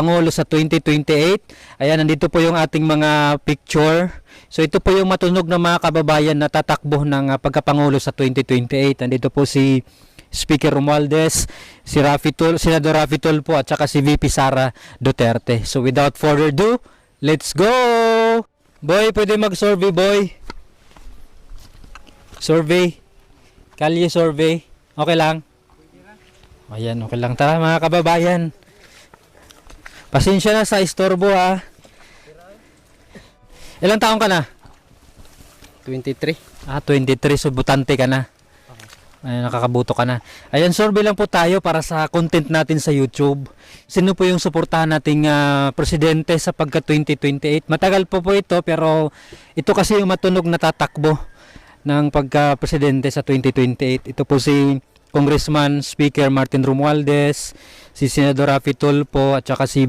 pagkapangulo sa 2028. Ayan, nandito po yung ating mga picture. So ito po yung matunog na mga kababayan na tatakbo ng pagkapangulo sa 2028. Nandito po si Speaker Romualdez, si Senador Raffy Tulfo at saka si VP Sara Duterte. So without further ado, let's go! Boy, pwede mag-survey, boy. Survey. Kalye survey. Okay lang? Ayan, okay lang. Tara mga kababayan. Pasensya na sa istorbo ha. Ilang taon ka na? 23. 23. So butante ka na. Ayan, nakakabuto ka na. Ayan, survey lang po tayo para sa content natin sa YouTube. Sino po yung suportahan nating presidente sa pagka 2028? Matagal po ito, pero ito kasi yung matunog na tatakbo ng pagka presidente sa 2028. Ito po si Congressman Speaker Martin Romualdez, si Senador Raffy Tulfo at saka si